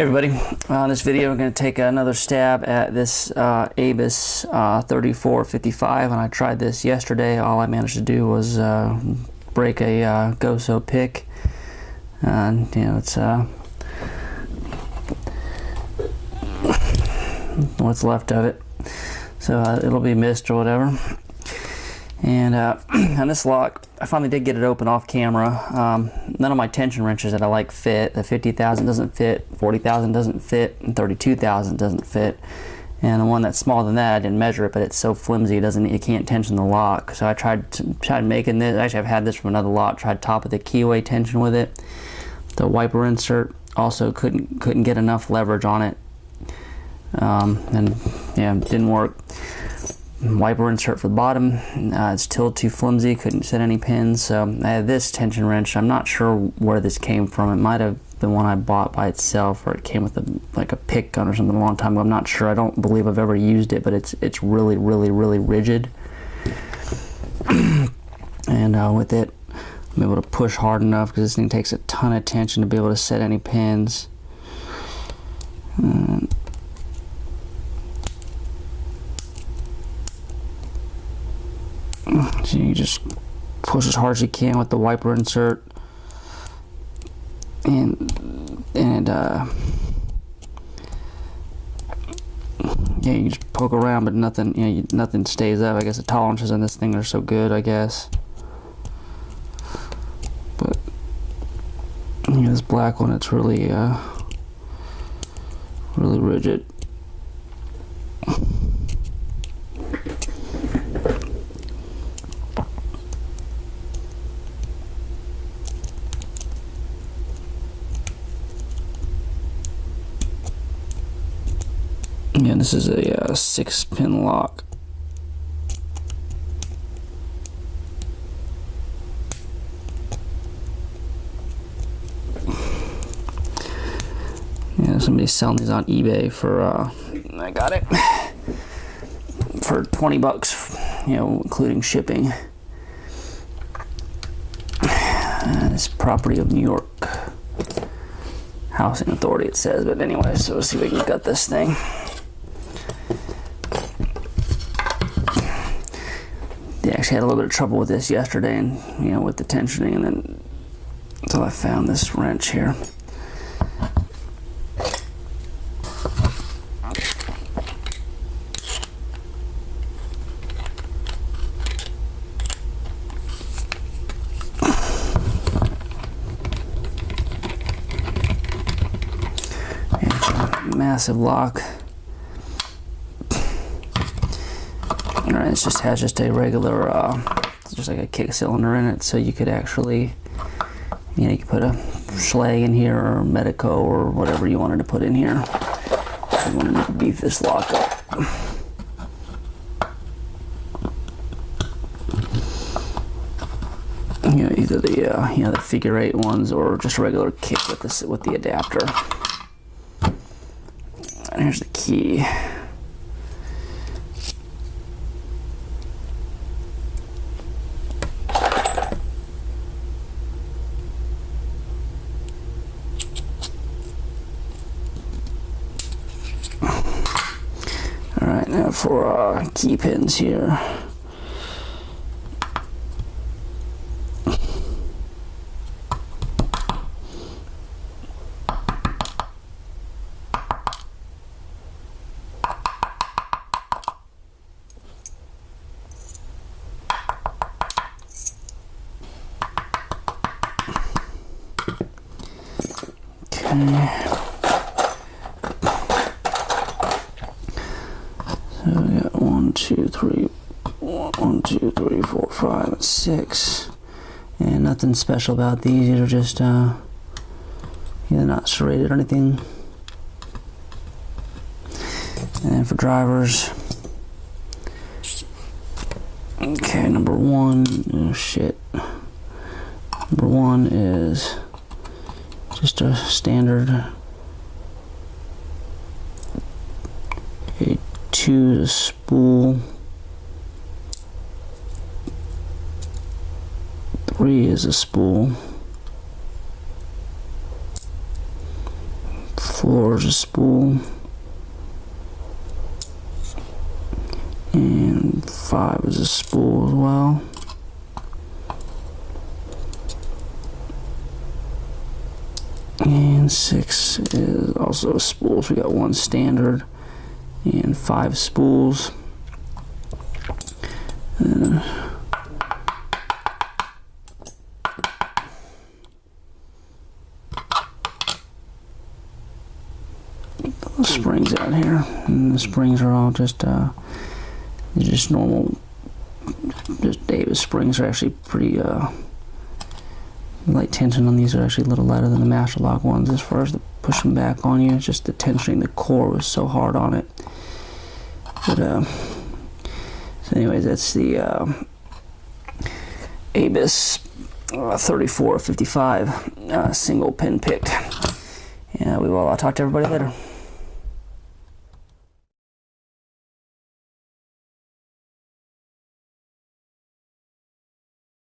Hey everybody, in this video I'm going to take another stab at this Abus 3455, and I tried this yesterday. All I managed to do was break a GoSo pick, and you know, it's what's left of it, so it'll be missed or whatever. And on this lock, I finally did get it open off camera. None of my tension wrenches that I like fit. The 50,000 doesn't fit, 40,000 doesn't fit, and 32,000 doesn't fit. And the one that's smaller than that, I didn't measure it, but it's so flimsy it can't tension the lock. So I tried making this. Actually, I've had this from another lot. Tried top of the keyway tension with it. The wiper insert also couldn't get enough leverage on it, and yeah, it didn't work. Wiper insert for the bottom, it's still too flimsy, couldn't set any pins. So I had this tension wrench. I'm not sure where this came from. It might have been one I bought by itself, or it came with like a pick gun or something a long time ago. I'm not sure. I don't believe I've ever used it, but it's really rigid. And with it, I'm able to push hard enough because this thing takes a ton of tension to be able to set any pins. So you just push as hard as you can with the wiper insert, and yeah, you just poke around, but nothing, you know, nothing stays up. I guess the tolerances on this thing are so good, I guess. But you know, this black one, it's really rigid. Yeah, this is a 6-pin lock. Yeah, somebody's selling these on eBay for I got it for 20 bucks, you know, including shipping. It's property of New York Housing Authority, it says. But anyway, so let's see if we can gut this thing. Yeah, actually had a little bit of trouble with this yesterday, and you know, with the tensioning, and then until I found this wrench here. Yeah, it's a massive lock. Alright, it just has a regular, just like a kick cylinder in it, so you could actually, you know, you could put a Schlage in here, or Medico, or whatever you wanted to put in here. You wanted to beef this lock up. You know, either the you know, the figure 8 ones, or just a regular kick with the adapter. And here's the key. Alright, now for key pins here. Okay. So we got 1, 2, 3, 4, 5, 6, and nothing special about these. These are just they're not serrated or anything. And then for drivers, okay, number 1, oh shit. Number 1 is just a standard. 2 is a spool. 3 is a spool. 4 is a spool, and 5 is a spool as well. And 6 is also a spool, so we got 1 standard and 5 spools. And the springs out here, and the springs are all just normal, just Davis springs. Are actually pretty light tension on these. Are actually a little lighter than the Master Lock ones as far as the pushing back on you. It's just the tensioning the core was so hard on it. But so anyways, that's the Abus 3455 single pin pick. And we will talk to everybody later.